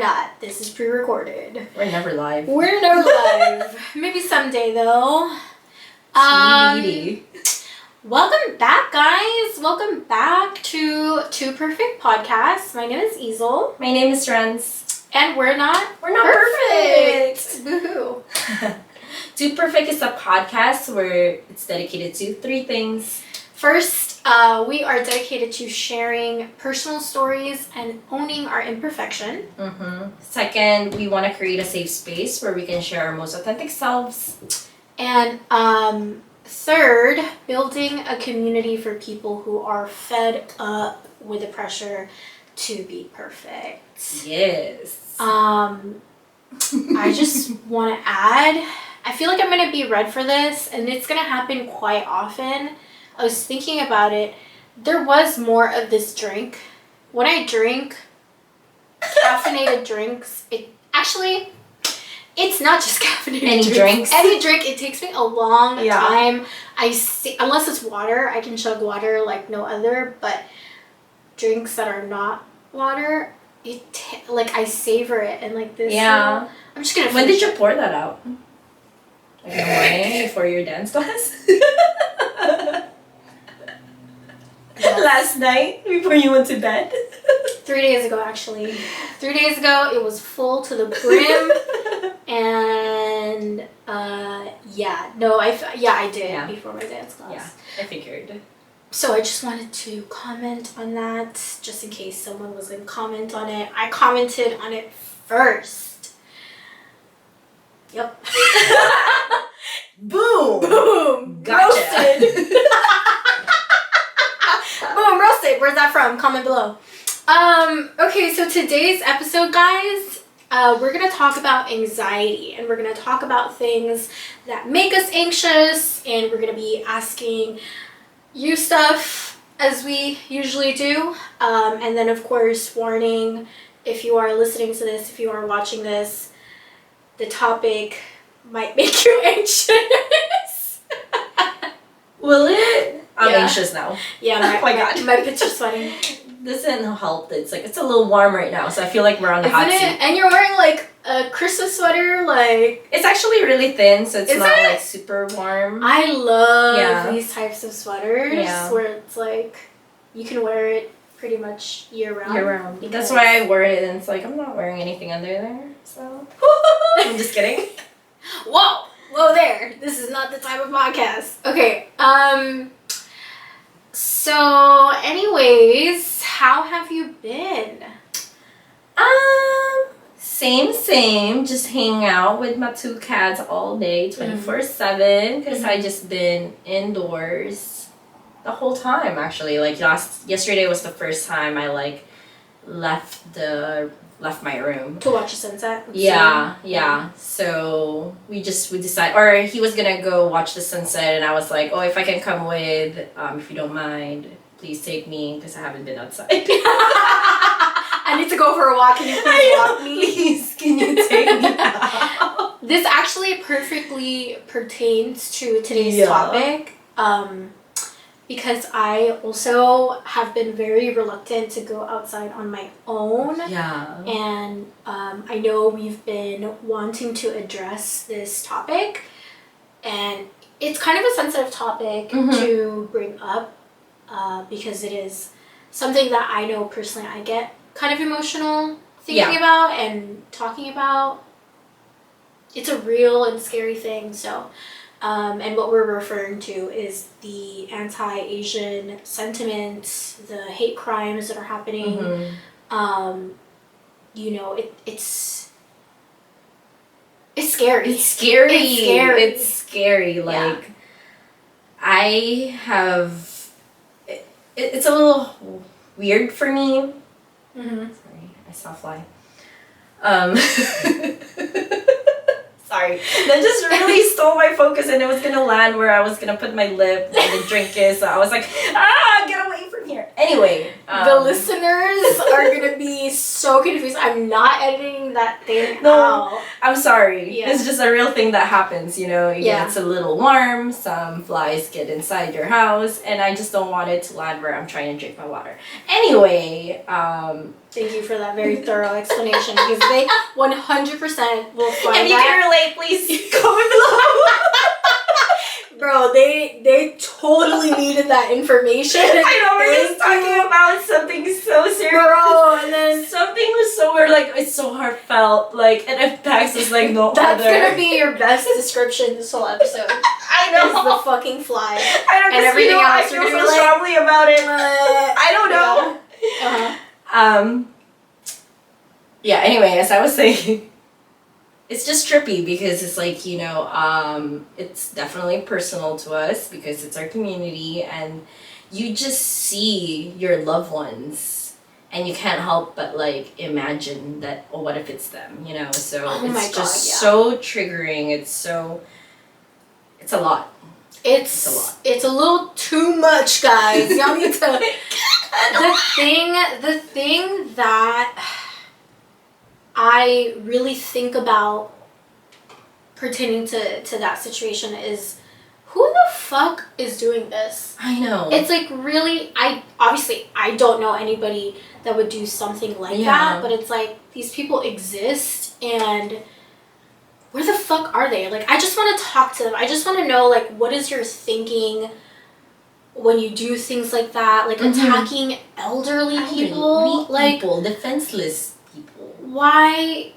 not. This is pre-recorded. We're never live. We're never live. Maybe someday though. Welcome back, guys. Welcome back to Two Perfect Podcasts. My name is Yzel. My name is Renz. And we're not perfect. Boo-hoo. Two Perfect is a podcast where it's dedicated to three things. First, we are dedicated to sharing personal stories and owning our imperfection. Second, we want to create a safe space where we can share our most authentic selves. And third, building a community for people who are fed up with the pressure to be perfect. Yes. I just want to add, I feel like I'm going to be read for this, and it's going to happen quite often. I was thinking about it. There was more of this drink. When I drink caffeinated drinks, it's not just caffeinated drinks. Any drink, it takes me a long time. Unless it's water, I can chug water like no other, but drinks that are not water, I savor it, and like this. Yeah. I'm just gonna. When did you pour that out? Like in the morning before your dance class? Last night before you went to bed? 3 days ago, actually. 3 days ago, it was full to the brim, and I did before my dance class. Yeah, I figured. So I just wanted to comment on that, just in case someone was going to comment on it. I commented on it first. Yep. Boom! Boom! Gotcha. Roasted. Boom, roasted. Where's that from? Comment below. Okay, so today's episode, guys, we're going to talk about anxiety, and we're going to talk about things that make us anxious, and we're going to be asking you stuff as we usually do. And then, of course, warning, if you are listening to this, if you are watching this, the topic might make you anxious. Will it? I'm anxious now. Yeah, oh my God. My pitch is sweating. This didn't help. It's a little warm right now, so I feel like we're on the hot seat. And you're wearing like a Christmas sweater, like it's actually really thin, so it's not like super warm. I love these types of sweaters where it's like you can wear it pretty much year round. That's why I wore it, and it's like I'm not wearing anything under there, so I'm just kidding. Whoa there. This is not the type of podcast. Okay. So anyways, how have you been? Same. Just hanging out with my two cats all day, 24/7, because I just been indoors the whole time, actually. Like yesterday was the first time I left my room to watch the sunset. Yeah. So we decided, or he was gonna go watch the sunset, and I was like, oh, if I can come with, if you don't mind, please take me, because I haven't been outside. I need to go for a walk. Can you please walk me? Please, can you take me out? This actually perfectly pertains to today's topic. Because I also have been very reluctant to go outside on my own. Yeah. And I know we've been wanting to address this topic. And it's kind of a sensitive topic to bring up because it is something that I know personally I get kind of emotional thinking about and talking about. It's a real and scary thing, so... and what we're referring to is the anti-Asian sentiment, the hate crimes that are happening. It's scary. It's scary. Like, I have... It's a little weird for me. Sorry, I saw a fly. Sorry. That just really stole my focus, and it was gonna land where I was gonna put my lip where the drink is. So I was like, get away from here. Anyway, the listeners are gonna be so confused. I'm not editing that thing No. out. I'm sorry. Yeah. It's just a real thing that happens, you know. It gets a little warm, some flies get inside your house, and I just don't want it to land where I'm trying to drink my water. Anyway, thank you for that very thorough explanation, because they 100% will find if you can relate, please comment below. Bro, they totally needed that information. I know, we're just talking about something so serious. Bro, and then something was so weird, like, it's so heartfelt, like, and impacts is like no that's other. gonna be your best description this whole episode. I know. Is the fucking fly. I know, and everything else. I feel so strongly about it. I don't know. Yeah. Uh-huh. Yeah, anyway, as I was saying, it's just trippy because it's like, you know, it's definitely personal to us because it's our community, and you just see your loved ones and you can't help but like imagine that, oh, what if it's them, you know? So it's just so triggering. It's a lot. It's a lot. It's a little too much, guys. Y'all need to the thing that I really think about pertaining to that situation is, who the fuck is doing this? I know. It's like, really, I don't know anybody that would do something like that, but it's like, these people exist, and where the fuck are they? Like, I just want to talk to them. I just want to know, like, what is your thinking when you do things like that? Like, attacking elderly people? Weak like, people, defenseless people. Why,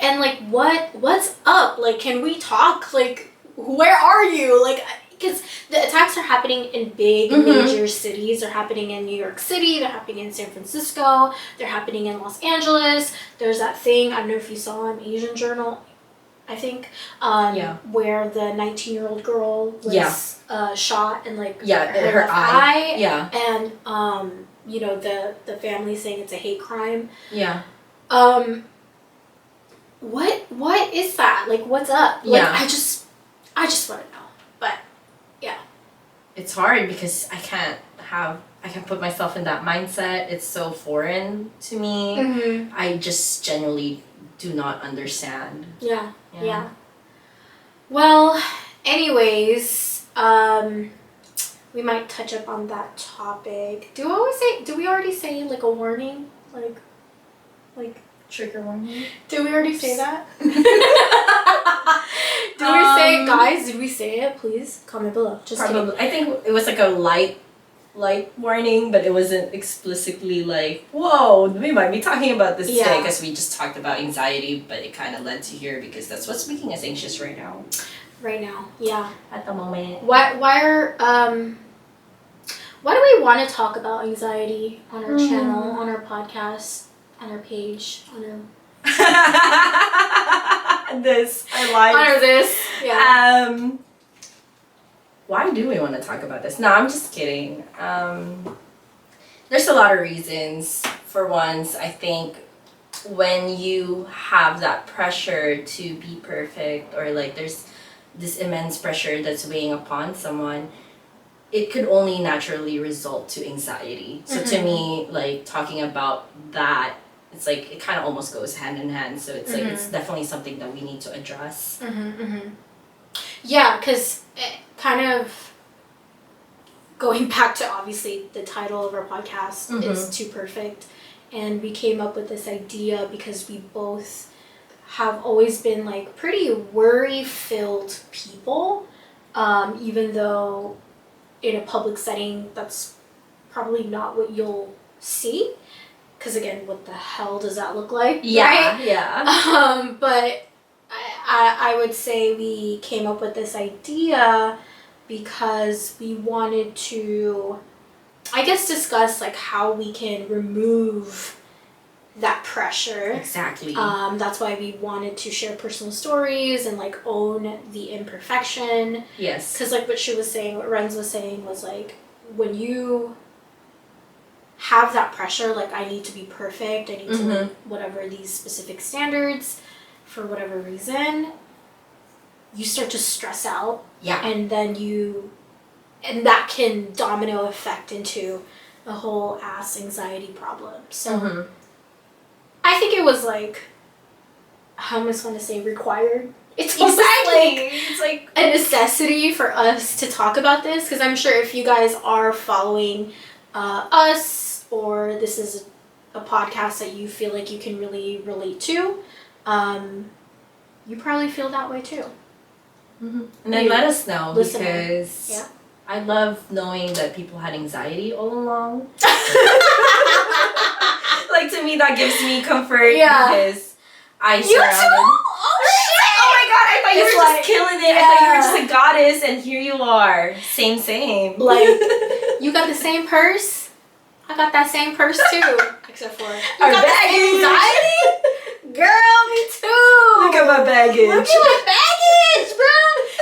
and like, what's up? Like, can we talk? Like, where are you? Like, because the attacks are happening in big major cities. They're happening in New York City, they're happening in San Francisco, they're happening in Los Angeles. There's that thing, I don't know if you saw in Asian Journal, I think, where the 19-year-old girl was shot in like her eye. Yeah. And you know, the family saying it's a hate crime. Yeah. What is that? Like, what's up? Like, I just want to know. But yeah, it's hard because I can't put myself in that mindset. It's so foreign to me. I just genuinely do not understand. Yeah. Well, anyways, we might touch up on that topic. Do we already say like a warning? Like trigger warning? Did we already say that? Did we say it, guys? Did we say it? Please comment below. Just probably. kidding. I think it was like a light warning, but it wasn't explicitly like, whoa, we might be talking about this today, because we just talked about anxiety, but it kind of led to here because that's what's making us anxious right now. Right now, yeah. At the moment. Why do we want to talk about anxiety on our channel, on our podcast, on our page, on our this I like. On this, yeah. Why do we want to talk about this? No, I'm just kidding. There's a lot of reasons. For once, I think when you have that pressure to be perfect, or like there's this immense pressure that's weighing upon someone, it could only naturally result to anxiety. So to me, like, talking about that, it's like it kind of almost goes hand in hand. So it's like it's definitely something that we need to address. Yeah, because kind of going back to obviously the title of our podcast is Too Perfect, and we came up with this idea because we both have always been like pretty worry-filled people, even though in a public setting that's probably not what you'll see, because again, what the hell does that look like? Right? But I would say we came up with this idea because we wanted to, I guess, discuss like how we can remove that pressure. Exactly. That's why we wanted to share personal stories and like own the imperfection. Yes. Because like what she was saying, what Renz was saying was like, when you have that pressure, like I need to be perfect, I need to meet whatever these specific standards for whatever reason, you start to stress out. Yeah. And then you and that can domino effect into a whole ass anxiety problem. So I think it was like, how am I going to say, required? It's It's like a necessity for us to talk about this, because I'm sure if you guys are following us, or this is a podcast that you feel like you can really relate to, you probably feel that way too. And then let us know, because yeah. I love knowing that people had anxiety all along. Like, to me, that gives me comfort, because I surrounded... Oh my god, I thought you were just killing it. I thought you were just a goddess, and here you are. Same. Like, you got the same purse? I got that same purse too. Except for, you our got baggage. anxiety? Girl, me too. Look at my baggage. Look at my baggage, bro.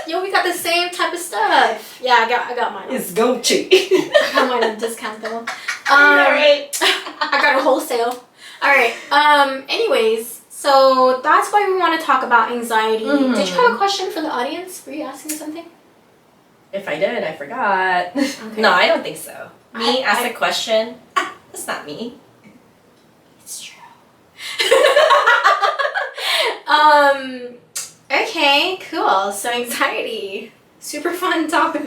Yo, we got the same type of stuff. Yeah, I got mine. It's Gucci. I got mine on discount though. Alright. I got a wholesale. Alright. Anyways, so that's why we want to talk about anxiety. Did you have a question for the audience? Were you asking something? If I did, I forgot. Okay. No, I don't think so. Me ask a question. That's not me. It's true. Okay, cool. So anxiety, super fun topic.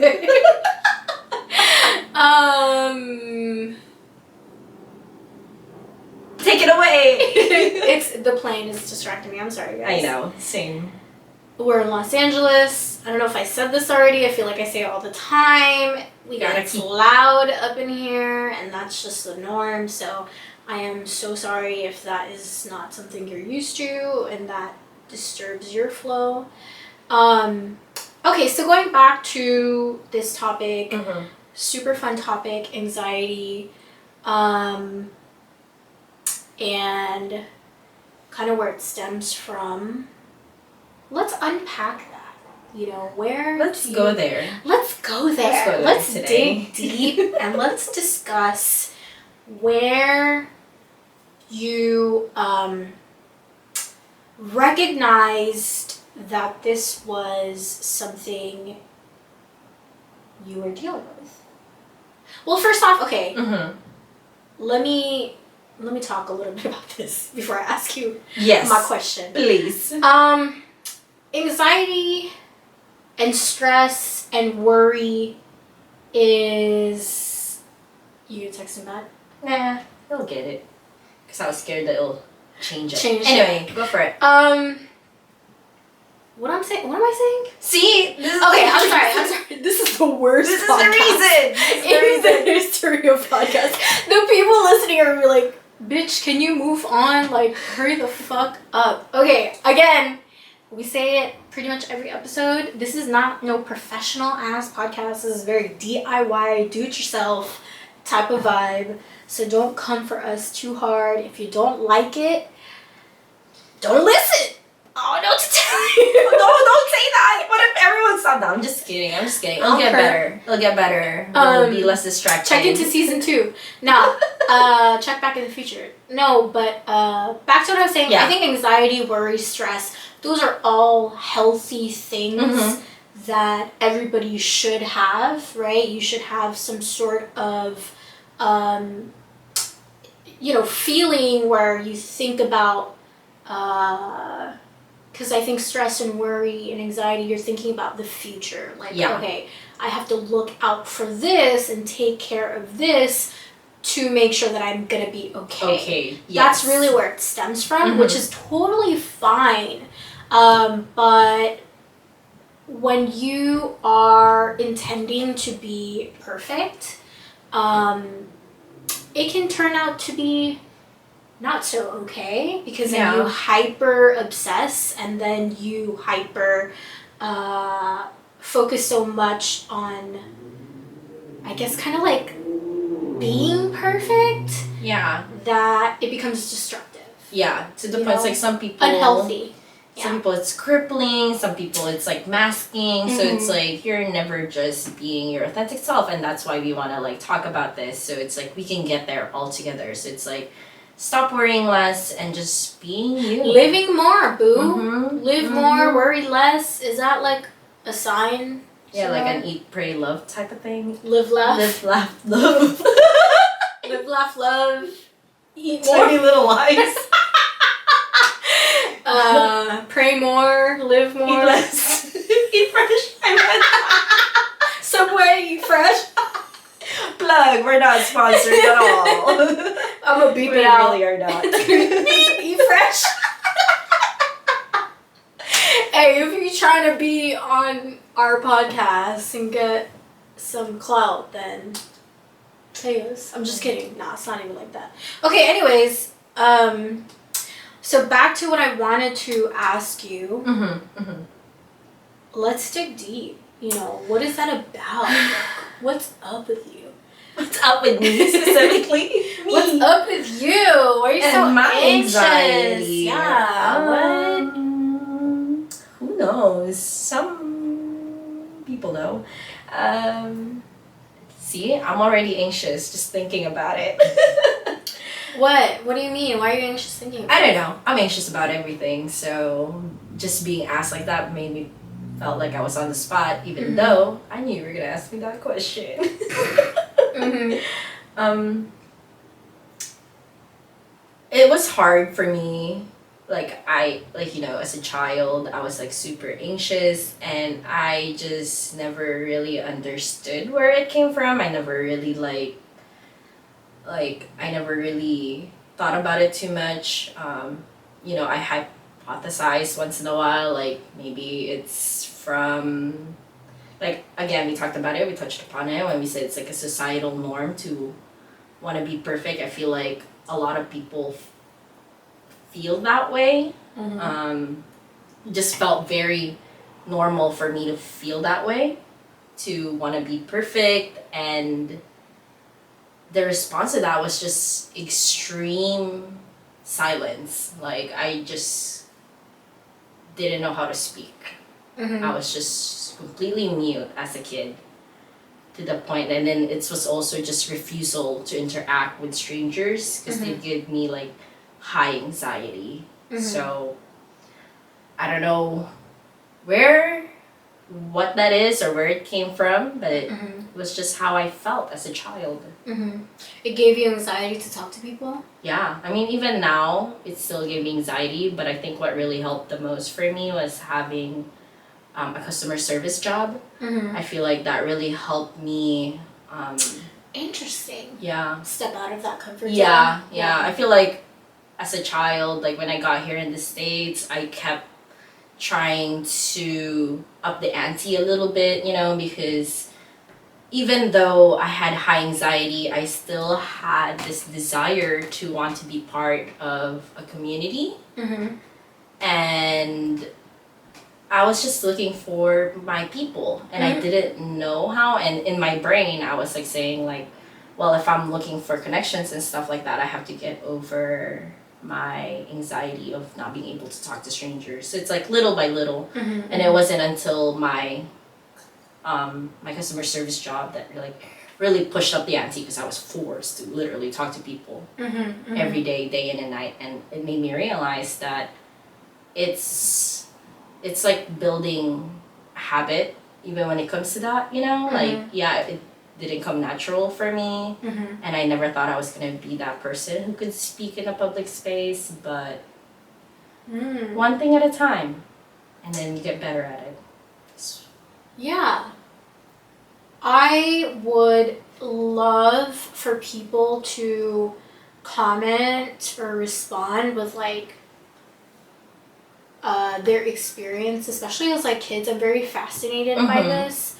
Take it away. It's the plane is distracting me. I'm sorry, guys. I know. Same. We're in Los Angeles. I don't know if I said this already. I feel like I say it all the time. It's loud up in here, and that's just the norm. So I am so sorry if that is not something you're used to and that disturbs your flow. Okay, so going back to this topic, super fun topic, anxiety, and kind of where it stems from. Let's unpack that. You know, where Let's go there. Let's go there. Let's dig deep and let's discuss where you recognized that this was something you were dealing with. Well, first off, okay, let me talk a little bit about this before I ask you my question. Please. Anxiety and stress and worry is... You texting back? Nah, he'll get it. Because I was scared that it'll change it. Anyway, go for it. What am I saying? See? I'm sorry. This is the worst This podcast. is the reason. In the history of podcasts. The people listening are gonna be like, bitch, can you move on? Like, hurry the fuck up. Okay, again, we say it pretty much every episode. This is not no professional ass podcast. This is very DIY, do it yourself type of vibe. So don't come for us too hard. If you don't like it, don't listen. I don't know what to tell you. No, don't say that. What if everyone stopped? No, I'm just kidding. It'll get better. It'll be less distracting. Check into season 2. No, check back in the future. No, but back to what I was saying. Yeah. I think anxiety, worry, stress, those are all healthy things that everybody should have, right? You should have some sort of, feeling where you think about, because I think stress and worry and anxiety, you're thinking about the future. Like, okay, I have to look out for this and take care of this to make sure that I'm going to be okay. Okay, yes. That's really where it stems from, which is totally fine. But when you are intending to be perfect, it can turn out to be not so okay, because then you hyper obsess and then you hyper focus so much on, I guess, kind of like being perfect, that it becomes destructive. Yeah, to the point, it's like some people... Unhealthy. Some people it's crippling, some people it's like masking, so it's like you're never just being your authentic self, and that's why we want to like talk about this, so it's like we can get there all together. So it's like stop worrying less and just being you. Living more, boo. Live more, worry less. Is that like a sign Yeah, like an eat, pray, love type of thing. Live, laugh. Live, laugh, love. Live, laugh, love. Eat more. Tiny Little Lies. Pray more, live more. Eat less. Eat fresh. Subway, eat fresh. Plug, we're not sponsored at all. I'm gonna beep We it out. really are not. Eat fresh. Hey, if you're trying to be on our podcast and get some clout, then pay us. I'm just kidding. Nah, it's not even like that. Okay, anyways, so back to what I wanted to ask you. Let's dig deep. You know, what is that about? Like, what's up with you? What's up with me specifically? What's up with you? Why are you so and my anxious? anxiety. Yeah. What? Who knows? Some people know. See, I'm already anxious just thinking about it. What? What do you mean? Why are you anxious thinking about I don't know. I'm anxious about everything. So just being asked like that made me felt like I was on the spot, even though I knew you were gonna ask me that question. It was hard for me. As a child, I was like super anxious, and I just never really understood where it came from. I never really I never really thought about it too much. I hypothesize once in a while, like maybe it's from, like, again, we talked about it, we touched upon it when we said it's like a societal norm to want to be perfect. I feel like a lot of people feel that way. It just felt very normal for me to feel that way, to want to be perfect, and the response to that was just extreme silence. Like, I just didn't know how to speak. I was just completely mute as a kid, to the point, and then it was also just refusal to interact with strangers because they give me like high anxiety. So I don't know what that is or where it came from, but it was just how I felt as a child. It gave you anxiety to talk to people? Yeah, I mean, even now it still gave me anxiety, but I think what really helped the most for me was having a customer service job. I feel like that really helped me. Interesting. Yeah. Step out of that comfort zone. Yeah. I feel like as a child, like when I got here in the States, I kept trying to up the ante a little bit, because even though I had high anxiety, I still had this desire to want to be part of a community. And I was just looking for my people, and I didn't know how. And in my brain, I was like saying like, well, if I'm looking for connections and stuff like that, I have to get over my anxiety of not being able to talk to strangers. So it's like little by little. And it wasn't until my my customer service job that really pushed up the ante, because I was forced to literally talk to people every day in and night. And it made me realize that it's like building a habit, even when it comes to that, it didn't come natural for me. And I never thought I was going to be that person who could speak in a public space, but one thing at a time, and then you get better at it. Yeah. I would love for people to comment or respond with their experience, especially as kids. I'm very fascinated by this,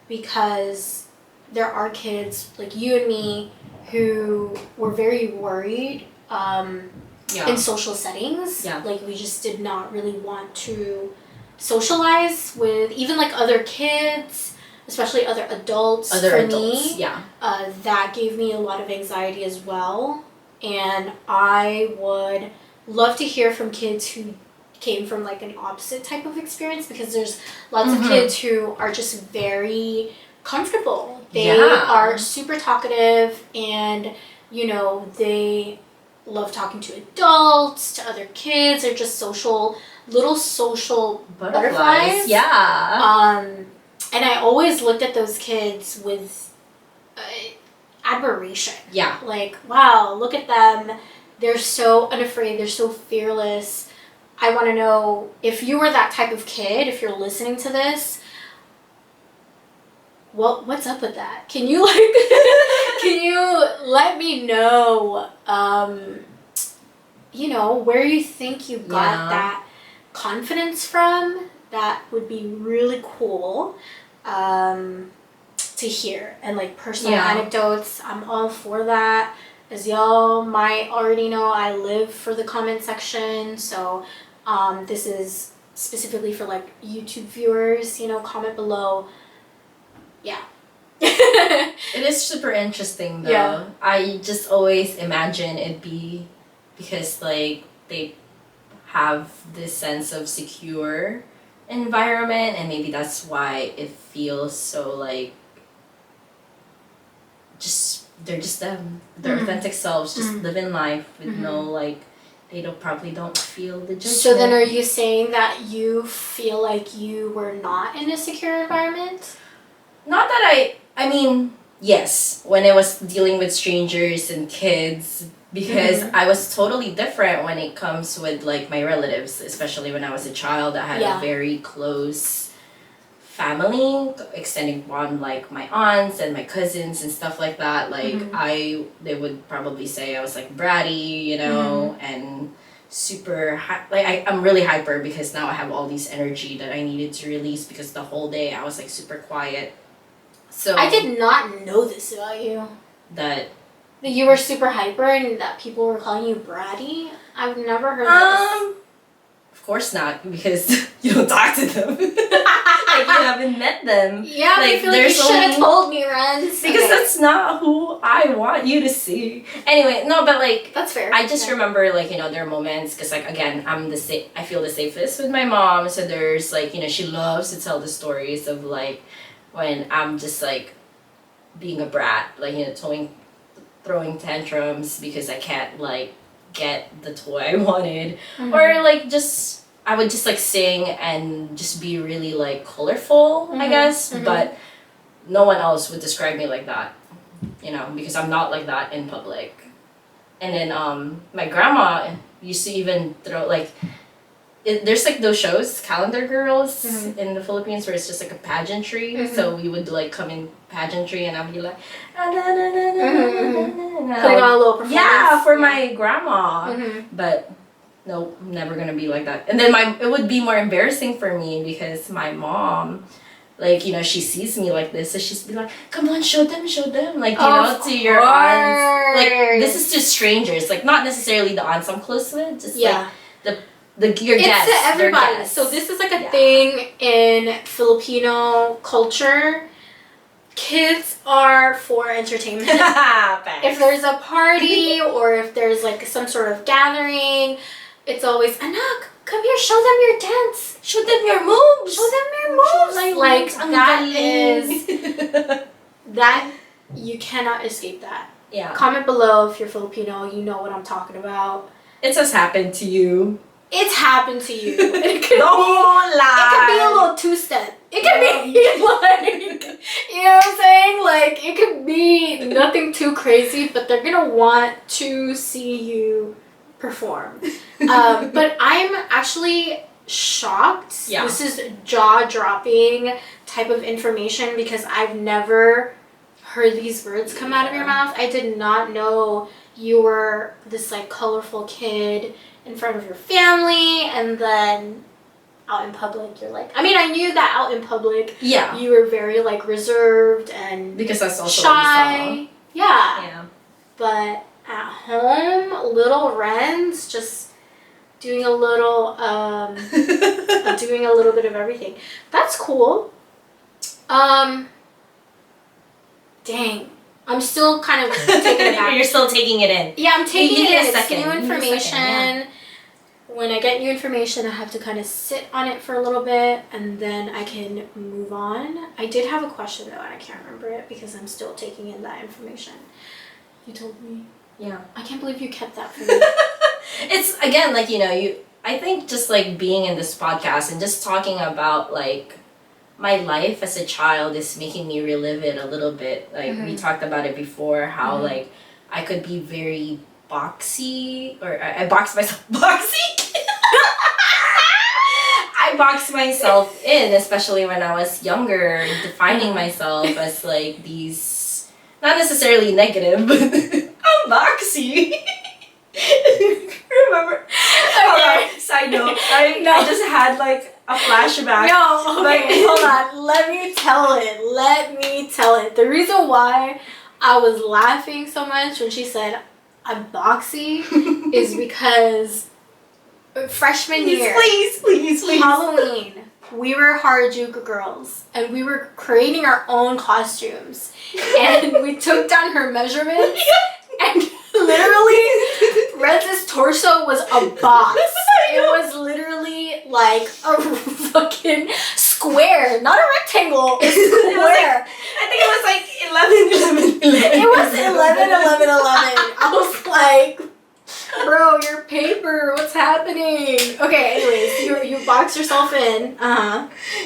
because there are kids like you and me who were very worried in social settings. Like, we just did not really want to socialize with even other kids, especially other adults. That gave me a lot of anxiety as well. And I would love to hear from kids who came from an opposite type of experience, because there's lots of kids who are just very comfortable. They are super talkative, and they love talking to adults, to other kids. They're just little social butterflies. And I always looked at those kids with admiration. Yeah. Like, wow, look at them. They're so unafraid. They're so fearless. I want to know if you were that type of kid, if you're listening to this, what's up with that? Can you can you let me know, where you think you got that confidence from? That would be really cool to hear. And like personal anecdotes, I'm all for that. As y'all might already know, I live for the comment section. So this is specifically for like YouTube viewers, comment below. Yeah. It is super interesting though. Yeah. I just always imagine it'd be because like they have this sense of secure environment, and maybe that's why it feels so like they're just them, their authentic selves, just living life with no like they probably don't feel the judgment. So then are you saying that you feel like you were not in a secure environment? Not that I mean, yes, when I was dealing with strangers and kids, because I was totally different when it comes with like my relatives, especially when I was a child. I had a very close family, extending beyond like my aunts and my cousins and stuff like that. Like they would probably say I was like bratty, and super I'm really hyper because now I have all these energy that I needed to release because the whole day I was like super quiet. So I did not know this about you. That you were super hyper and that people were calling you bratty? I've never heard this. Of course not, because you don't talk to them. Like you haven't met them. Yeah, like, I feel like you should have told me, Renz. Because that's not who I want you to see. Anyway, no, but like that's fair. I just remember like there are moments because like again I feel the safest with my mom. So there's like she loves to tell the stories of like when I'm just like being a brat, like throwing tantrums because I can't like get the toy I wanted, or like I would just like sing and just be really like colorful, I guess, but no one else would describe me like that, because I'm not like that in public. And then my grandma used to even throw like there's like those shows, Calendar Girls, in the Philippines, where it's just like a pageantry. So we would like come in pageantry, and I'd be like, putting on a little performance. Yeah, for my grandma. But no, I'm never gonna be like that. And then it would be more embarrassing for me because my mom, like she sees me like this, so she'd be like, "Come on, show them," like to your aunts. Like this is to strangers, like not necessarily the aunts I'm close with, just like your guests. It's to everybody. So this is like a thing in Filipino culture. Kids are for entertainment. If there's a party or if there's like some sort of gathering, it's always, "Anak, come here, show them your dance. Show them your moves. Show them your moves." Like that is that you cannot escape that. Yeah. Comment below if you're Filipino, you know what I'm talking about. It has happened to you. It's happened to you. Don't lie. It could be a little two-step. It could be like, you know what I'm saying? Like, it could be nothing too crazy, but they're gonna want to see you perform. But I'm actually shocked. Yeah. This is jaw-dropping type of information because I've never heard these words come out of your mouth. I did not know you were this like colorful kid in front of your family, and then out in public you're like, I mean, I knew that out in public you were very like reserved and because that's also shy. Yeah. But at home, little Renz just doing a little doing a little bit of everything. That's cool. Dang. I'm still kind of taking it back. You're still taking it in. Yeah, I'm taking it in. It's second. new information. When I get new information, I have to kind of sit on it for a little bit, and then I can move on. I did have a question, though, and I can't remember it because I'm still taking in that information. You told me? Yeah. I can't believe you kept that for me. It's, again, like, I think just, like, being in this podcast and just talking about, like, my life as a child is making me relive it a little bit. Like we talked about it before, how like I could be very boxy, or I box myself boxy. I boxed myself in, especially when I was younger, defining myself as like these, not necessarily negative, but I'm boxy. Remember? Okay. Side note, I just had like a flashback. No, okay, hold on. Let me tell it. The reason why I was laughing so much when she said I'm boxy is because freshman year, please. Halloween, we were Harajuku girls and we were creating our own costumes, and we took down her measurements, and literally Renz's torso was a box. It was literally like a fucking square, not a rectangle, a square. I think it was like 11. It was 11. I was like, bro, your paper, what's happening? Okay, anyways, you box yourself in.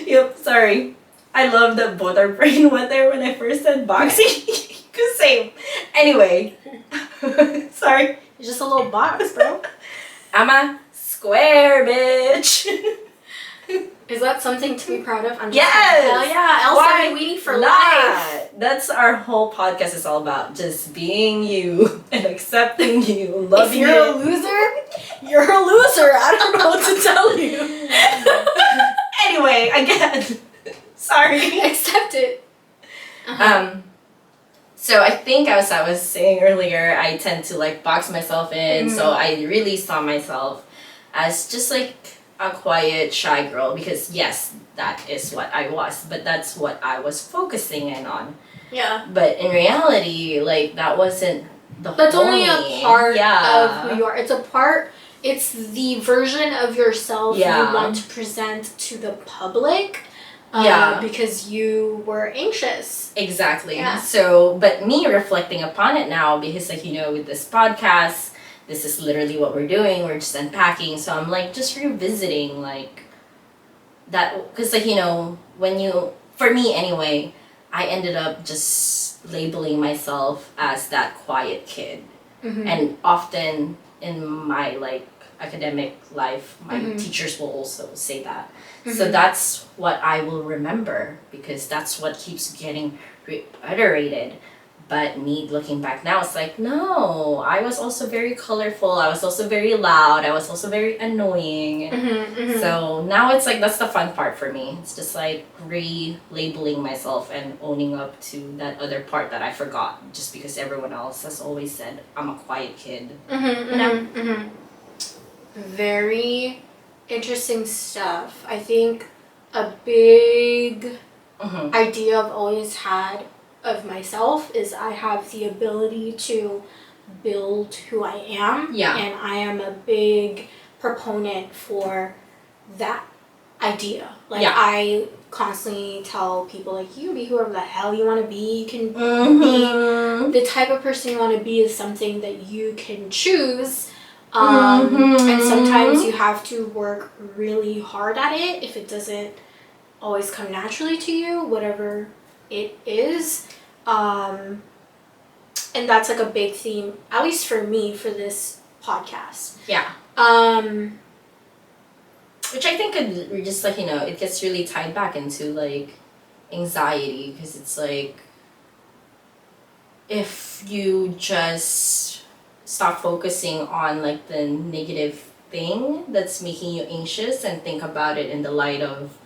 Yep, sorry. I love that both our brain went there when I first said boxing. Cause same. Anyway. Sorry. It's just a little box, bro. I'm a square bitch. Is that something to be proud of? I'm just Yes! Hell yeah. Elsa Weenie for life. That's our whole podcast is all about. Just being you and accepting you, loving you. If you're a loser, you're a loser. I don't know what to tell you. Anyway, again. Sorry. Accept it. So I think as I was saying earlier, I tend to like box myself in. So I really saw myself as just like a quiet, shy girl, because yes, that is what I was, but that's what I was focusing in on. Yeah. But in reality, like that wasn't the whole That's only me. a part of who you are. It's the version of yourself you want to present to the public. Because you were anxious. Exactly. Yeah. So, but me reflecting upon it now, because like, you know, with this podcast, this is literally what we're doing. We're just unpacking. So I'm like just revisiting like that. Because like, you know, for me anyway, I ended up just labeling myself as that quiet kid. And often in my like academic life, my teachers will also say that. So that's what I will remember, because that's what keeps getting reiterated. But me looking back now, it's like, no, I was also very colorful. I was also very loud. I was also very annoying. So now it's like, that's the fun part for me. It's just like relabeling myself and owning up to that other part that I forgot, just because everyone else has always said I'm a quiet kid. Very interesting stuff. I think a big idea I've always had of myself is I have the ability to build who I am. Yeah. And I am a big proponent for that idea. Like I constantly tell people like, you can be whoever the hell you want to be. You can be the type of person you want to be is something that you can choose. And sometimes you have to work really hard at it if it doesn't always come naturally to you, whatever it is. And that's like a big theme, at least for me, for this podcast. Yeah. Which I think could just like, you know, it gets really tied back into like anxiety, because it's like if you just stop focusing on like the negative thing that's making you anxious and think about it in the light of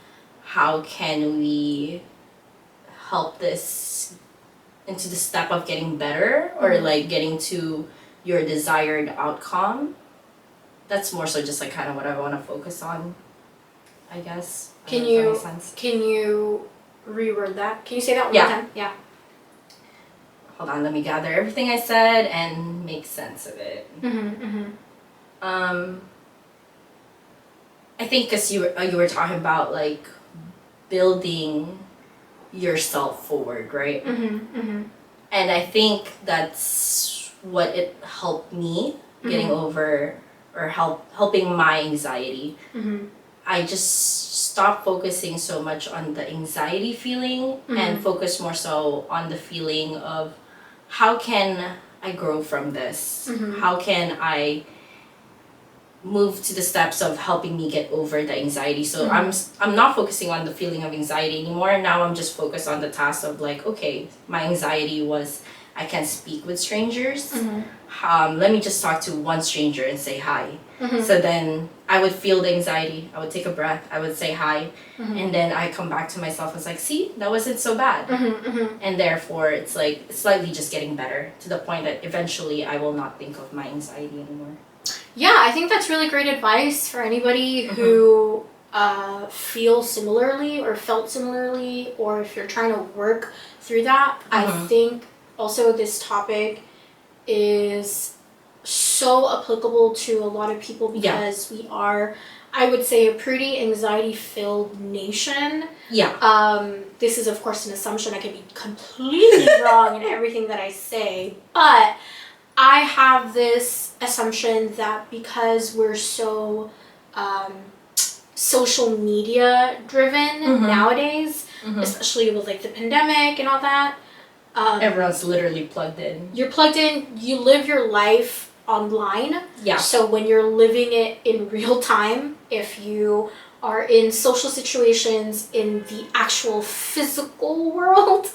how can we help this into the step of getting better or like getting to your desired outcome. That's more so just like kind of what I want to focus on, I guess. Can you reword that? Can you say that one more time? Yeah. Hold on, let me gather everything I said and make sense of it. I think because you were talking about like building yourself forward, right? And I think that's what it helped me getting over or helping my anxiety. I just stopped focusing so much on the anxiety feeling and focus more so on the feeling of how can I grow from this? How can I move to the steps of helping me get over the anxiety? So I'm not focusing on the feeling of anxiety anymore. Now I'm just focused on the task of like, okay, my anxiety was I can't speak with strangers. Let me just talk to one stranger and say hi. So then I would feel the anxiety. I would take a breath. I would say hi. And then I come back to myself and it's like, see, that wasn't so bad. And therefore, it's like slightly just getting better to the point that eventually I will not think of my anxiety anymore. Yeah, I think that's really great advice for anybody who feels similarly or felt similarly, or if you're trying to work through that. I think also this topic is so applicable to a lot of people because we are, I would say, a pretty anxiety-filled nation. This is, of course, an assumption. I could be completely wrong in everything that I say, but I have this assumption that because we're so social media driven nowadays, especially with like the pandemic and all that, everyone's literally plugged in. You're plugged in, you live your life online. So when you're living it in real time, if you are in social situations in the actual physical world,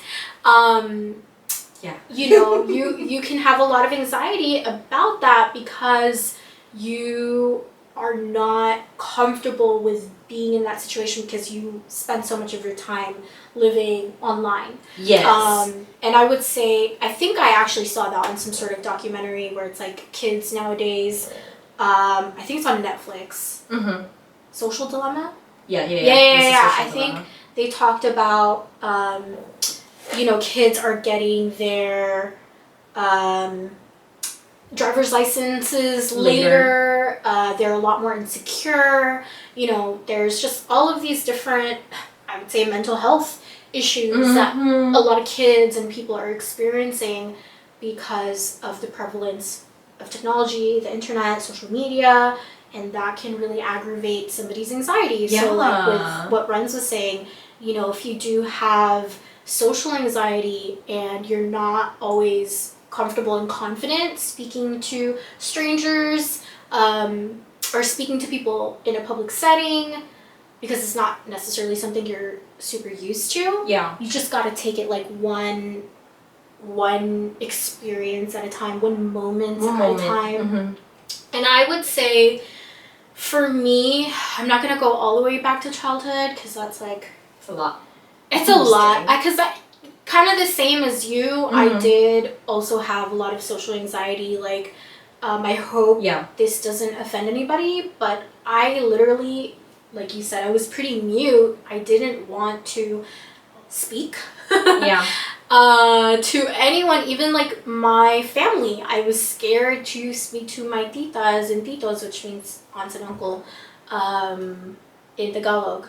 you know, you can have a lot of anxiety about that because you are not comfortable with being in that situation because you spend so much of your time living online. And I would say, I think I actually saw that on some sort of documentary where it's like kids nowadays, I think it's on Netflix. Social Dilemma? Yeah. I think they talked about, you know, kids are getting their driver's licenses later. They're a lot more insecure. You know, there's just all of these different, I would say, mental health issues that a lot of kids and people are experiencing because of the prevalence of technology, the internet, social media, and that can really aggravate somebody's anxiety. So like with what Renz was saying, you know, if you do have social anxiety and you're not always comfortable and confident speaking to strangers or speaking to people in a public setting because it's not necessarily something you're super used to. You just got to take it like one experience at a time, one moment at a time. And I would say for me, I'm not going to go all the way back to childhood because that's like, it's a lot. It's a lot, because kind of the same as you. I did also have a lot of social anxiety. Like, I hope this doesn't offend anybody, but I literally, like you said, I was pretty mute. I didn't want to speak to anyone, even like my family. I was scared to speak to my titas and titos, which means aunts and uncle, in Tagalog.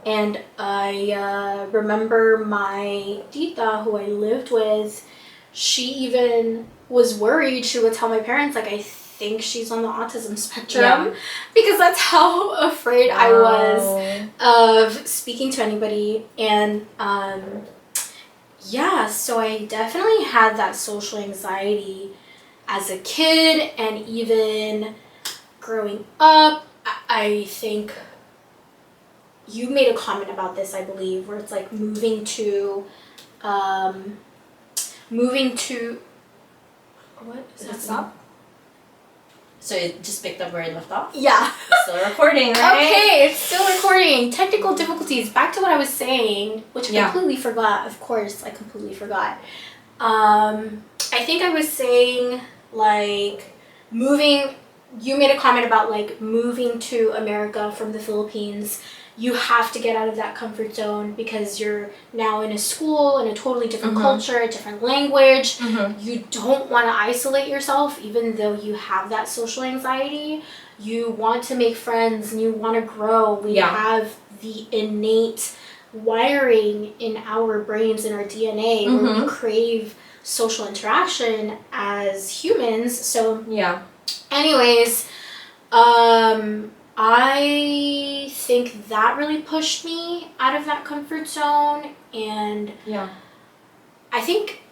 And I remember my tita, who I lived with, she even was worried. She would tell my parents, like, I think she's on the autism spectrum, because that's how afraid I was of speaking to anybody. And so I definitely had that social anxiety as a kid, and even growing up. I think you made a comment about this, I believe, where it's like moving to what is that? Stop. So it just picked up where it left off? Yeah. It's still recording, right? Okay, it's still recording. Technical difficulties. Back to what I was saying, which I completely forgot. Of course, I completely forgot. I think I was saying, like, you made a comment about, like, moving to America from the Philippines. You have to get out of that comfort zone because you're now in a school in a totally different culture, a different language. You don't want to isolate yourself, even though you have that social anxiety. You want to make friends and you want to grow. We have the innate wiring in our brains, in our DNA, where we crave social interaction as humans. So anyways, I think that really pushed me out of that comfort zone, and Yeah. I think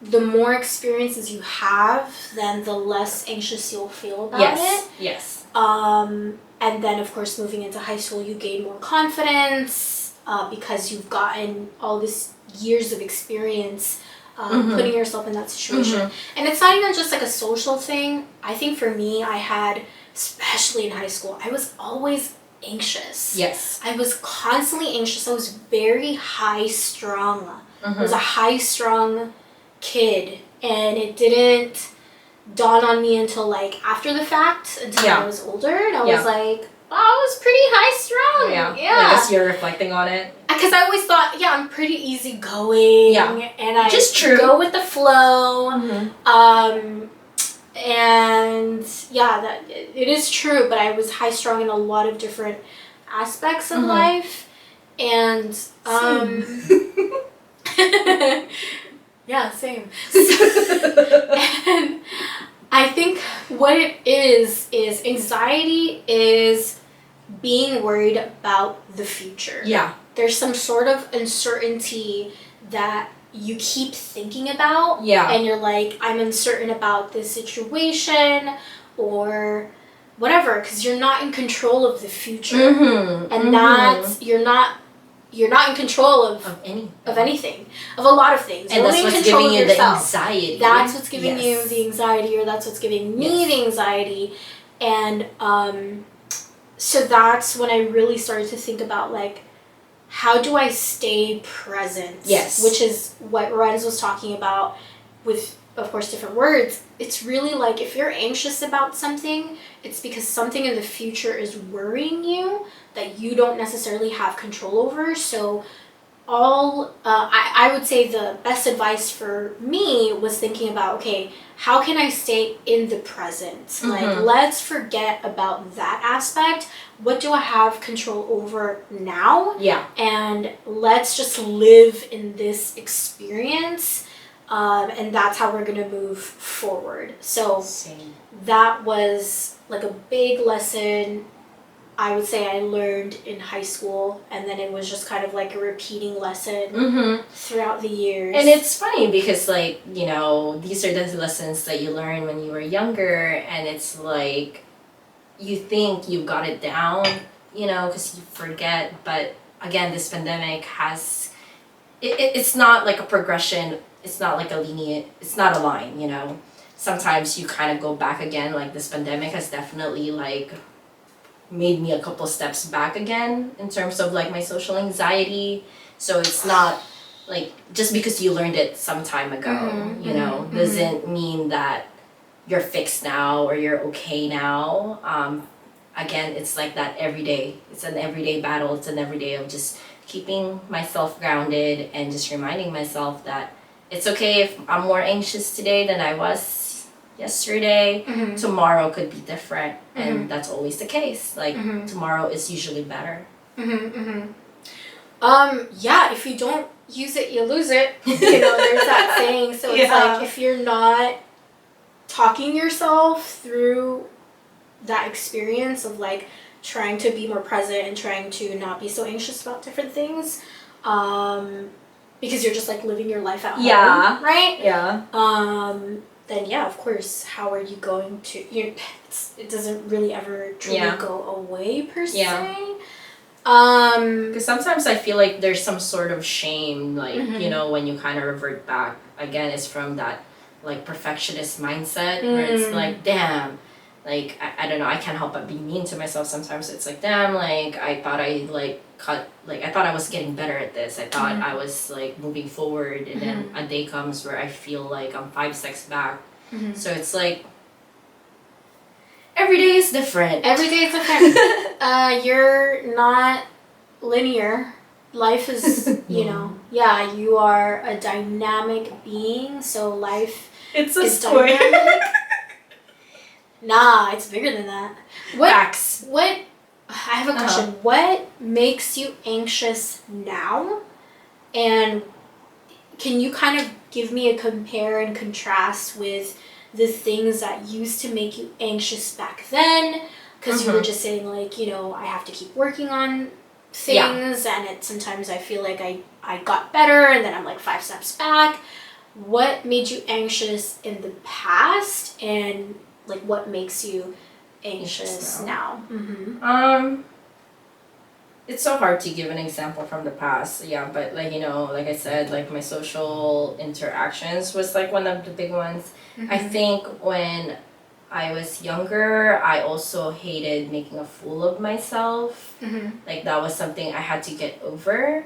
the more experiences you have, then the less anxious you'll feel about it. Yes. And then, of course, moving into high school, you gain more confidence because you've gotten all this years of experience putting yourself in that situation. And it's not even just like a social thing. I think for me, I had, especially in high school, I was always anxious. Yes. I was constantly anxious. I was very high-strung. I was a high-strung kid, and it didn't dawn on me until like after the fact, until I was older, and I was like, oh, I was pretty high-strung. Yeah. I guess you're reflecting on it. Because I always thought, I'm pretty easygoing, and I just go with the flow. And that it is true, but I was high-strung in a lot of different aspects of life, and yeah, same. And I think what it is anxiety is being worried about the future. Yeah. There's some sort of uncertainty that you keep thinking about. Yeah. And you're like, I'm uncertain about this situation or whatever, because you're not in control of the future. And that's, you're not in control of anything, of a lot of things. And that's what's giving you the anxiety. That's what's giving you the anxiety, or that's what's giving me the anxiety. And so that's when I really started to think about, like, how do I stay present? Yes. Which is what Renz was talking about with, of course, different words. It's really like, if you're anxious about something, it's because something in the future is worrying you that you don't necessarily have control over. So I would say the best advice for me was thinking about, okay, how can I stay in the present? Like, let's forget about that aspect. What do I have control over now? Yeah. And let's just live in this experience. And that's how we're going to move forward. So that was like a big lesson I would say I learned in high school, and then it was just kind of like a repeating lesson throughout the years. And it's funny because, like, you know, these are the lessons that you learn when you were younger, and it's like you think you've got it down, you know, because you forget. But again, this pandemic has it's not like a progression. It's not like a linear. It's not a line, you know. Sometimes you kind of go back again. Like, this pandemic has definitely like made me a couple steps back again in terms of like my social anxiety. So it's not like just because you learned it some time ago, you know, doesn't mean that you're fixed now or you're okay now. Again, it's like that every day. It's an everyday battle. It's an everyday of just keeping myself grounded and just reminding myself that it's okay if I'm more anxious today than I was yesterday. Tomorrow could be different, and that's always the case. Like, tomorrow is usually better. Yeah, if you don't use it, you lose it. You know, there's that saying. So it's like, if you're not talking yourself through that experience of like trying to be more present and trying to not be so anxious about different things, because you're just like living your life at home, right? Then of course, how are you going to, it doesn't really ever truly go away per se. Because sometimes I feel like there's some sort of shame, like, you know, when you kind of revert back. Again, it's from that like perfectionist mindset where it's like, damn, like, I don't know, I can't help but be mean to myself sometimes. It's like, damn, like, I thought I I thought I was getting better at this. I thought I was like moving forward, and then a day comes where I feel like I'm 5 steps back. So it's like every day is different. Every day is different. You're not linear. Life is, you know, you are a dynamic being, so life is dynamic. Nah, it's bigger than that. Facts. I have a question. What makes you anxious now? And can you kind of give me a compare and contrast with the things that used to make you anxious back then? because you were just saying like, you know, I have to keep working on things, and sometimes I feel like I got better and then I'm like 5 steps back. What made you anxious in the past, and like what makes you anxious now? It's so hard to give an example from the past, but like, you know, like I said, like my social interactions was like one of the big ones. I think when I was younger, I also hated making a fool of myself. Like that was something I had to get over.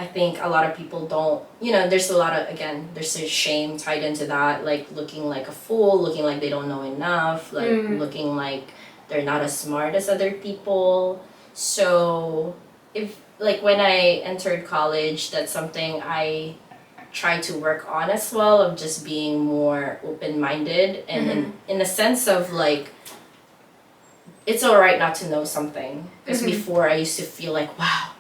I think a lot of people don't, you know, there's a shame tied into that, like looking like a fool, looking like they don't know enough, like looking like they're not as smart as other people. So if like when I entered college, that's something I try to work on as well, of just being more open-minded, and in the sense of like it's all right not to know something, because before I used to feel like, wow,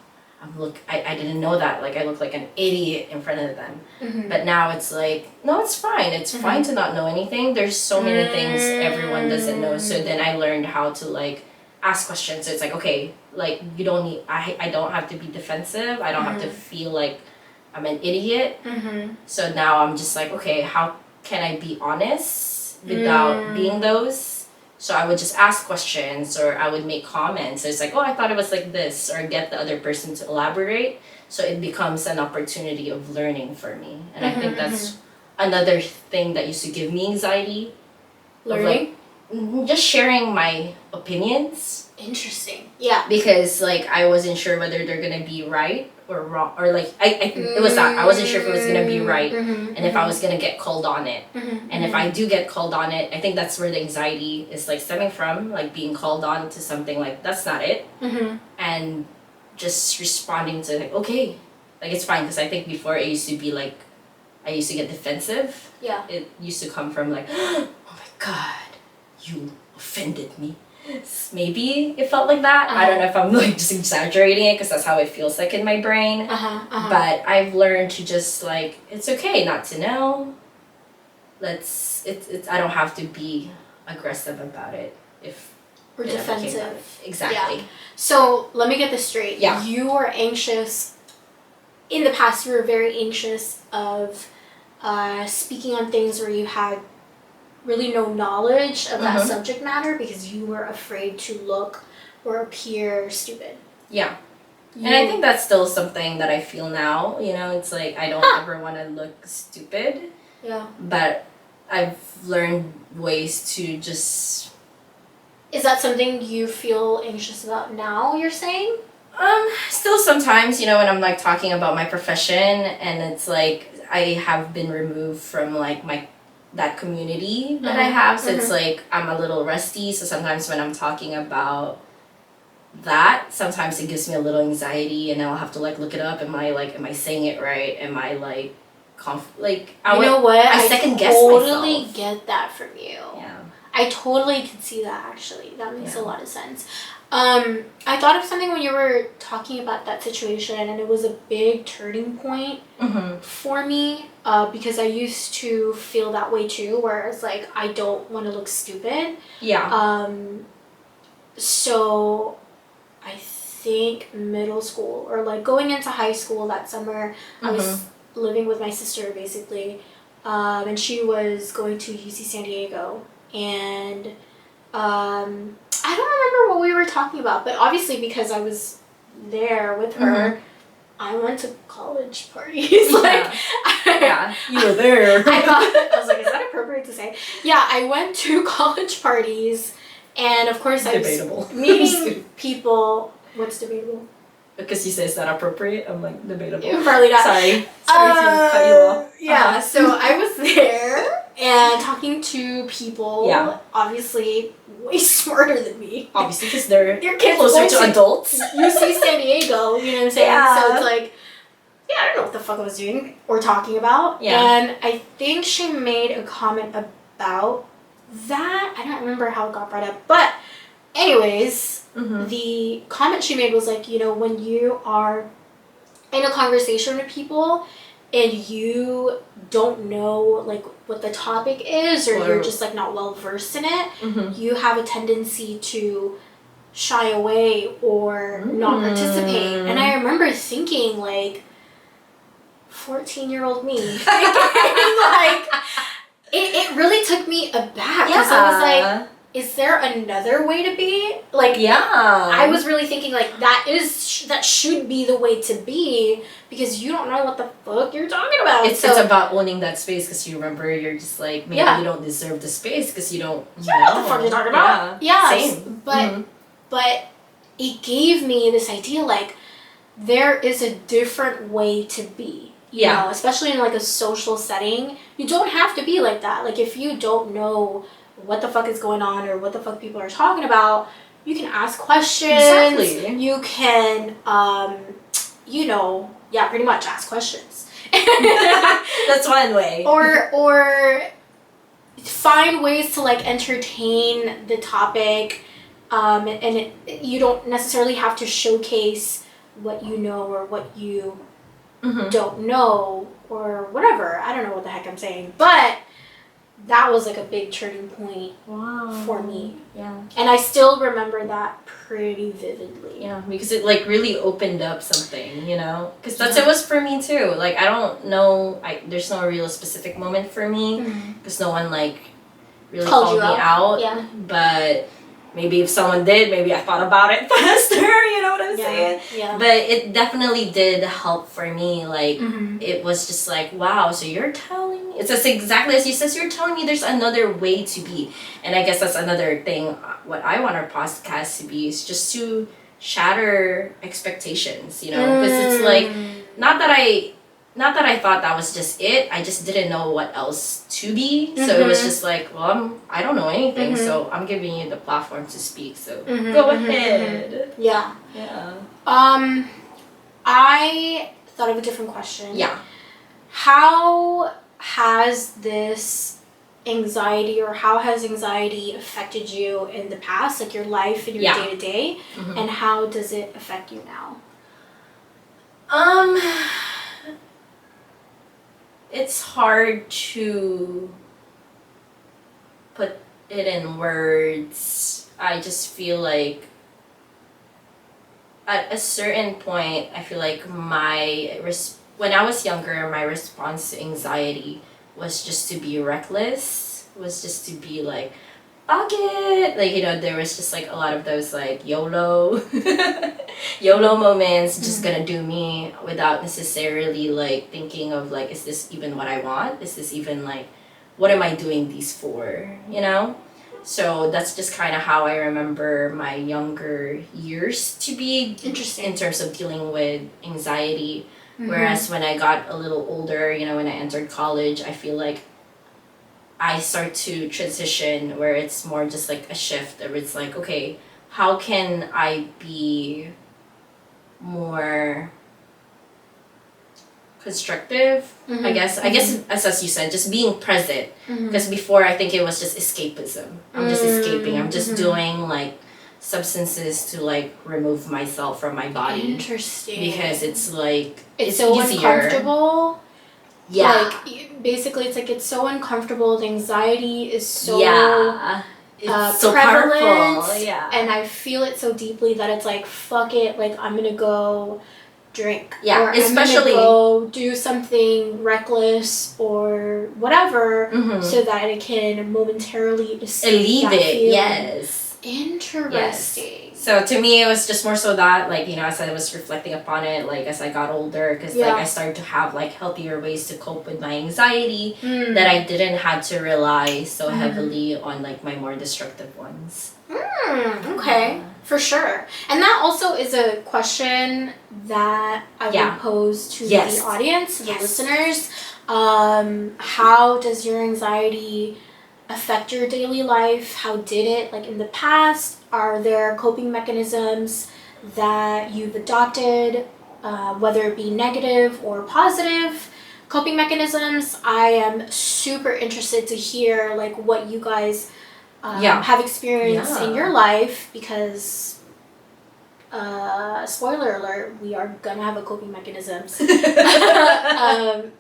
I didn't know that, like I look like an idiot in front of them. But now it's like, no, it's fine. It's fine to not know anything. There's so many things everyone doesn't know. So then I learned how to like ask questions. So it's like, okay, like you don't need, I don't have to be defensive. I don't have to feel like I'm an idiot. So now I'm just like, okay, how can I be honest without being those? So I would just ask questions, or I would make comments. So it's like, oh, I thought it was like this, or get the other person to elaborate. So it becomes an opportunity of learning for me. And I think that's another thing that used to give me anxiety. Learning? Like, just sharing my opinions. Interesting. Yeah. Because like I wasn't sure whether they're gonna be right or wrong, or like it was that I wasn't sure if it was gonna be right, and if I was gonna get called on it. And if I do get called on it, I think that's where the anxiety is like stemming from, like being called on to something like that's not it, and just responding to like, okay, like it's fine, because I think before it used to be like I used to get defensive. Yeah. It used to come from like, oh my god, you offended me. Maybe it felt like that. I don't know if I'm like just exaggerating it, because that's how it feels like in my brain. But I've learned to just like, it's okay not to know. It's I don't have to be aggressive about it if or it ever came defensive. out. Exactly. Yeah. So let me get this straight. Yeah. You were anxious in the past. You were very anxious of speaking on things where you had really no knowledge of that subject matter, because you were afraid to look or appear stupid. Yeah. And I think that's still something that I feel now. You know, it's like I don't ever want to look stupid. Yeah. But I've learned ways to just... Is that something you feel anxious about now, you're saying? Still sometimes, you know, when I'm like talking about my profession, and it's like I have been removed from like that community that I have, so it's like I'm a little rusty. So sometimes when I'm talking about that, sometimes it gives me a little anxiety, and I'll have to like look it up. Am I saying it right? Am I like know what? I second guess myself. Totally get that from you. Yeah. I totally can see that, actually. That makes a lot of sense. I thought of something when you were talking about that situation, and it was a big turning point for me, because I used to feel that way too, where it's like I don't want to look stupid. Yeah. So I think middle school, or like going into high school that summer, I was living with my sister basically, and she was going to UC San Diego, and I don't remember what we were talking about, but obviously because I was there with her, I went to college parties. Yeah, you were there. I was like, is that appropriate to say? Yeah, I went to college parties, and of course I was meeting people. What's debatable? Because you say it's not appropriate, I'm like, debatable. Probably not. Sorry to cut you off. Yeah, so I was there and talking to people, obviously way smarter than me. Obviously, because they're kids closer to adults. UC San Diego, you know what I'm saying? Yeah. So it's like, I don't know what the fuck I was doing or talking about. Yeah. And I think she made a comment about that. I don't remember how it got brought up. But anyways, the comment she made was like, you know, when you are in a conversation with people and you don't know like what the topic is, or you're just like not well versed in it, you have a tendency to shy away or not participate. And I remember thinking like 14-year-old me like it really took me aback, because I was like, is there another way to be? Like, I was really thinking like that should be the way to be, because you don't know what the fuck you're talking about. It's about owning that space, because you remember you're just like, maybe you don't deserve the space because you don't know what the fuck you're talking about. Same. But it gave me this idea like there is a different way to be. You know, especially in like a social setting, you don't have to be like that. Like if you don't know what the fuck is going on or what the fuck people are talking about, you can ask questions. Exactly. You can, pretty much ask questions. That's one way. Or find ways to like entertain the topic, and you don't necessarily have to showcase what you know or what you don't know or whatever. I don't know what the heck I'm saying, but that was like a big turning point for me. Yeah. And I still remember that pretty vividly. Yeah, because it like really opened up something, you know? Because that's it was for me too. Like I don't know, there's no real specific moment for me, because no one like really called me out. Yeah. But maybe if someone did, maybe I thought about it faster, you know what I'm saying? Yeah. But it definitely did help for me. Like, it was just like, wow, so you're telling me, it's just exactly as you said, so you're telling me there's another way to be. And I guess that's another thing, what I want our podcast to be is just to shatter expectations, you know? Because it's like, not that I thought that was just it. I just didn't know what else to be. So it was just like, well, I don't know anything. So I'm giving you the platform to speak. So go ahead. Yeah. Yeah. I thought of a different question. Yeah. How has this anxiety, or how has anxiety affected you in the past, like your life and your day to day, and how does it affect you now? It's hard to put it in words. I just feel like at a certain point, I feel like when I was younger, my response to anxiety was just to be reckless, was just to be like, fuck it. Like, you know, there was just like a lot of those like YOLO moments, just gonna do me, without necessarily like thinking of like, is this even what I want? Is this even like, what am I doing these for? You know? So that's just kind of how I remember my younger years to be. Interesting. In terms of dealing with anxiety. Whereas when I got a little older, you know, when I entered college, I feel like I start to transition where it's more just like a shift, where it's like, okay, how can I be more constructive? I guess as you said, just being present, because before I think it was just escapism. I'm just escaping. I'm just doing like substances to like remove myself from my body. Interesting. Because it's like it's so easier. Uncomfortable. Yeah. Like basically, it's like it's so uncomfortable. The anxiety is so it's so prevalent, powerful. Yeah. And I feel it so deeply that it's like, fuck it. Like I'm gonna go drink. Yeah. Or especially I'm gonna go do something reckless or whatever, so that it can momentarily alleviate. Yes. Interesting. Yes. So to me, it was just more so that, like, you know, as I was reflecting upon it, like, as I got older, because, like, I started to have, like, healthier ways to cope with my anxiety that I didn't have to rely so heavily on, like, my more destructive ones. Okay. For sure. And that also is a question that I would pose to the audience, the listeners. How does your anxiety affect your daily life? How did it, like in the past? Are there coping mechanisms that you've adopted, whether it be negative or positive coping mechanisms? I am super interested to hear like what you guys have experienced in your life, because spoiler alert, we are gonna have a coping mechanisms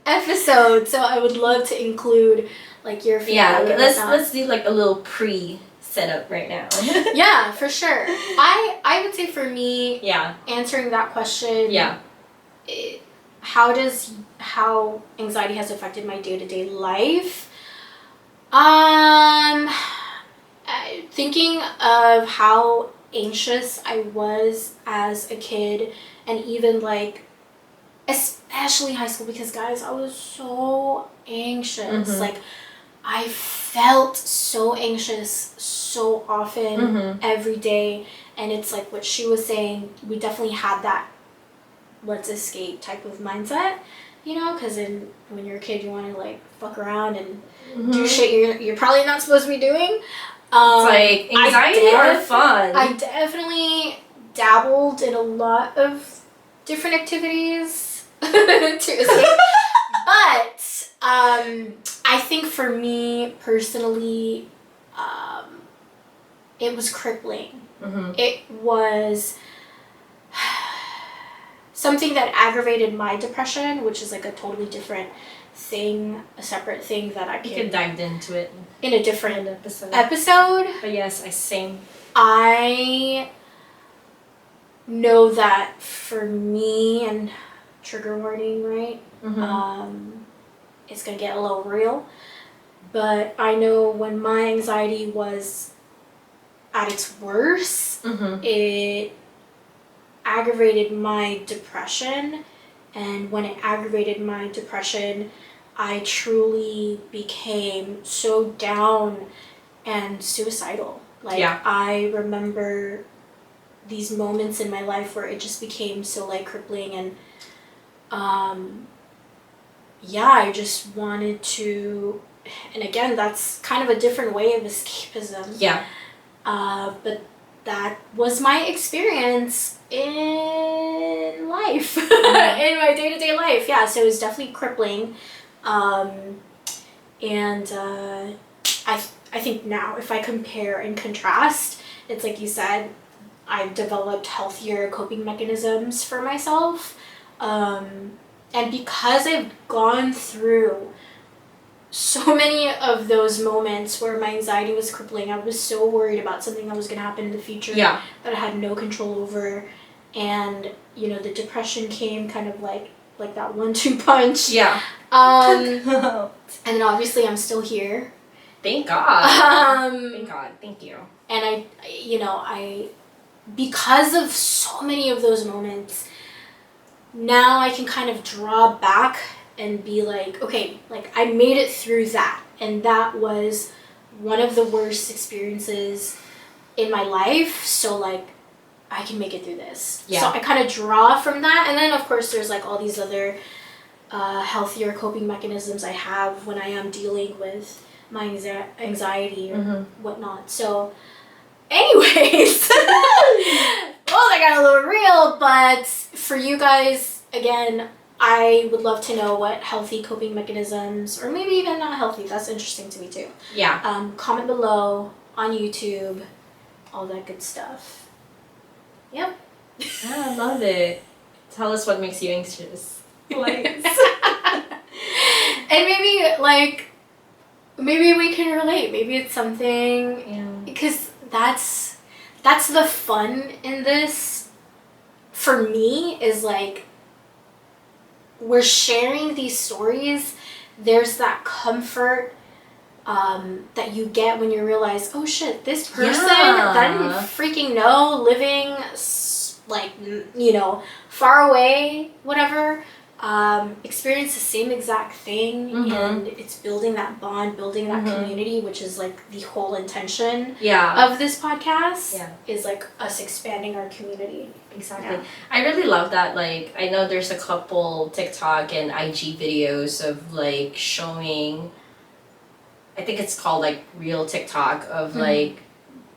episode, so I would love to include like your feedback. Yeah, let's do like a little pre-setup right now. Yeah, for sure. I would say for me, yeah, answering that question, yeah, how anxiety has affected my day-to-day life. Thinking of how anxious I was as a kid, and even like especially high school, because guys, I was so anxious. Like I felt so anxious so often every day, and it's like what she was saying, we definitely had that let's escape type of mindset, you know, because when you're a kid you want to like fuck around and do shit you're probably not supposed to be doing. It's like anxiety are fun. I definitely dabbled in a lot of different activities to escape. But I think for me personally, it was crippling. It was something that aggravated my depression, which is like a totally different thing, a separate thing that I could dive into it in a different episode. But yes, same. I know that for me, and trigger warning, right? It's gonna get a little real, but I know when my anxiety was at its worst, it aggravated my depression, and when it aggravated my depression, I truly became so down and suicidal. Like I remember these moments in my life where it just became so like crippling, and I just wanted to, and again, that's kind of a different way of escapism. But that was my experience in life, in my day-to-day life. Yeah, so it was definitely crippling. I think now, if I compare and contrast, it's like you said, I've developed healthier coping mechanisms for myself. And because I've gone through so many of those moments where my anxiety was crippling, I was so worried about something that was going to happen in the future that I had no control over. And, you know, the depression came kind of like that 1-2 punch. And then obviously I'm still here. Thank God. Thank God. Thank you. And I because of so many of those moments, now I can kind of draw back and be like, okay, like I made it through that, and that was one of the worst experiences in my life, so like I can make it through this. So I kind of draw from that, and then of course there's like all these other healthier coping mechanisms I have when I am dealing with my anxiety or whatnot. So anyways, well, I got a little real, but for you guys, again, I would love to know what healthy coping mechanisms, or maybe even not healthy, that's interesting to me too. Comment below on YouTube, all that good stuff. Yep. I love it. Tell us what makes you anxious. And maybe we can relate. Maybe it's something, because that's the fun in this for me, is like we're sharing these stories. There's that comfort that you get when you realize, oh shit, this person that I didn't freaking know, living like, you know, far away, whatever, experience the same exact thing, and it's building that bond, building that community, which is like the whole intention of this podcast, is like us expanding our community. Exactly. I really love that. Like, I know there's a couple TikTok and IG videos of like showing, I think it's called like real TikTok, of like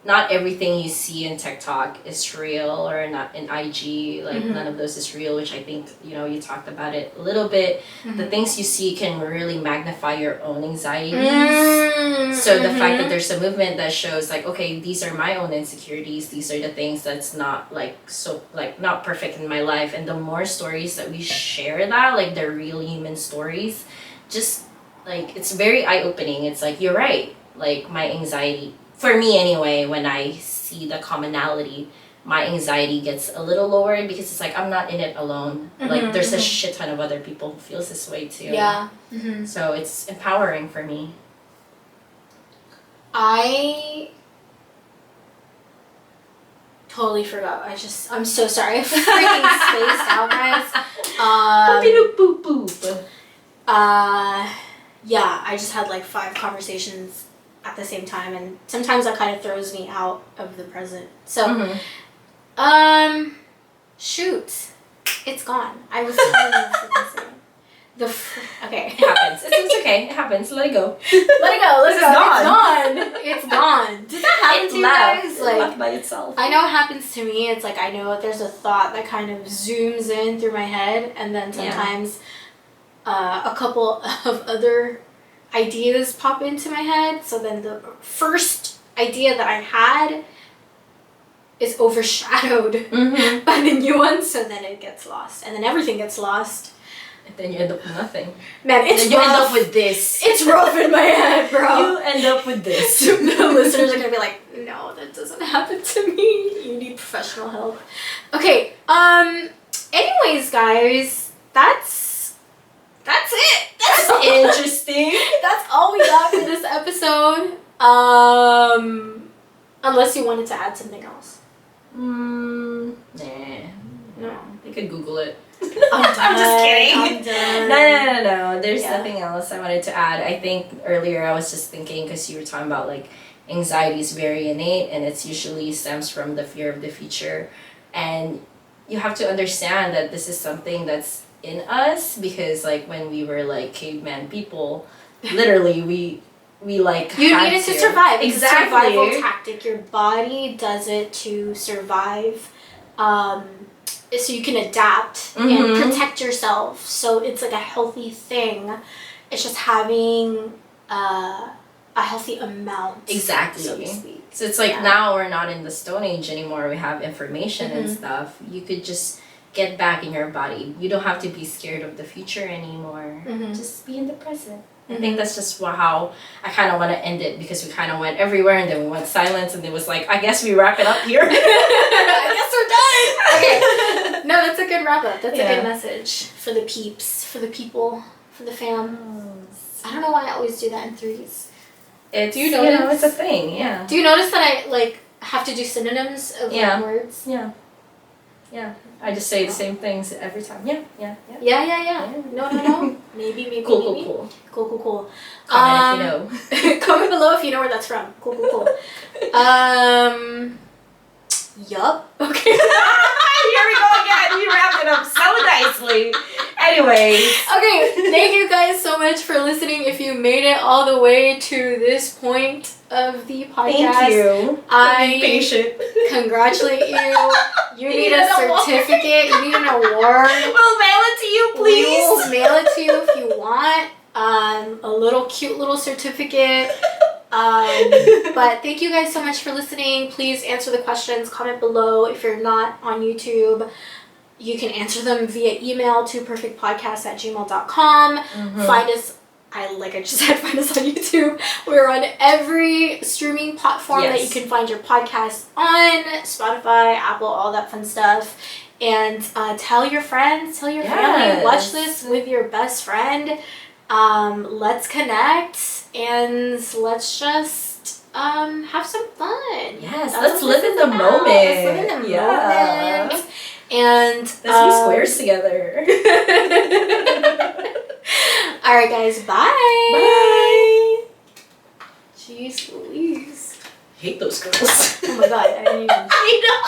not everything you see in TikTok is real, or not in IG, like none of those is real, which I think, you know, you talked about it a little bit. The things you see can really magnify your own anxieties. So the fact that there's a movement that shows like, okay, these are my own insecurities, these are the things that's not like so like not perfect in my life, and the more stories that we share that, like they're real human stories, just like it's very eye-opening. It's like, you're right, like my anxiety, for me anyway, when I see the commonality, my anxiety gets a little lowered, because it's like I'm not in it alone. Like there's a shit ton of other people who feels this way too. Yeah. So it's empowering for me. I totally forgot. I'm so sorry. I freaking spaced out, guys. Boop boop. Yeah, I just had like 5 conversations at the same time, and sometimes that kind of throws me out of the present. So, shoot, it's gone. I was telling you freaking saying. Okay. It happens. It's okay. It happens. Let it go. Let it go. Let it go. It's gone. It's gone. Does that happen to you guys? It left by itself. I know it happens to me. It's like I know there's a thought that kind of zooms in through my head, and then sometimes a couple of other ideas pop into my head. So then the first idea that I had is overshadowed by the new one. So then it gets lost, and then everything gets lost. And then you end up with nothing. Man, it's then you rough. end up with this. It's rough in my head, bro. You end up with this. The listeners are gonna be like, no, that doesn't happen to me. You need professional help. Okay. Anyways, guys, that's it. That's interesting. That's all we got for this episode. Unless you wanted to add something else. Nah. No. You could Google it. I'm just kidding. I'm done. No. There's nothing else I wanted to add. I think earlier I was just thinking, because you were talking about like anxiety is very innate, and it's usually stems from the fear of the future. And you have to understand that this is something that's in us, because like when we were like caveman people, literally we like you needed to survive. Exactly. It's a survival tactic. Your body does it to survive. So you can adapt and protect yourself. So it's like a healthy thing. It's just having a healthy amount. Exactly. So to speak. So it's like now we're not in the Stone Age anymore. We have information and stuff. You could just get back in your body. You don't have to be scared of the future anymore. Just be in the present. I think that's just how I kind of want to end it, because we kind of went everywhere, and then we went silence, and it was like, I guess we wrap it up here. I guess we're done. Okay. No, that's a good wrap up. That's a good message for the peeps, for the people, for the fam. I don't know why I always do that in threes. It's, do you notice? It's a thing, yeah. Do you notice that I like have to do synonyms of like, words? Yeah. I just say the same things every time. Yeah. No. Maybe. Cool. Comment if you know. Comment below if you know where that's from. Cool. Yup. Okay. Here we go again. We wrapped it up so nicely. Anyways. Okay, thank you guys so much for listening. If you made it all the way to this point of the podcast, thank you. I patient. Congratulate you. You need a certificate. You need an award. We'll mail it to you, please. We'll mail it to you if you want. A cute little certificate. But thank you guys so much for listening. Please answer the questions, comment below. If you're not on YouTube, you can answer them via email to perfectpodcast@gmail.com. Find us, like I just said, find us on YouTube. We're on every streaming platform that you can find your podcast on, Spotify, Apple, all that fun stuff. And tell your friends, tell your family, watch this with your best friend. Let's connect and let's just have some fun. Yes, let's live in the moment. Let's live in the moment. And let's be squares together. All right, guys. Bye. Bye. Jeez Louise. Hate those girls. Oh my god, I didn't even. I know.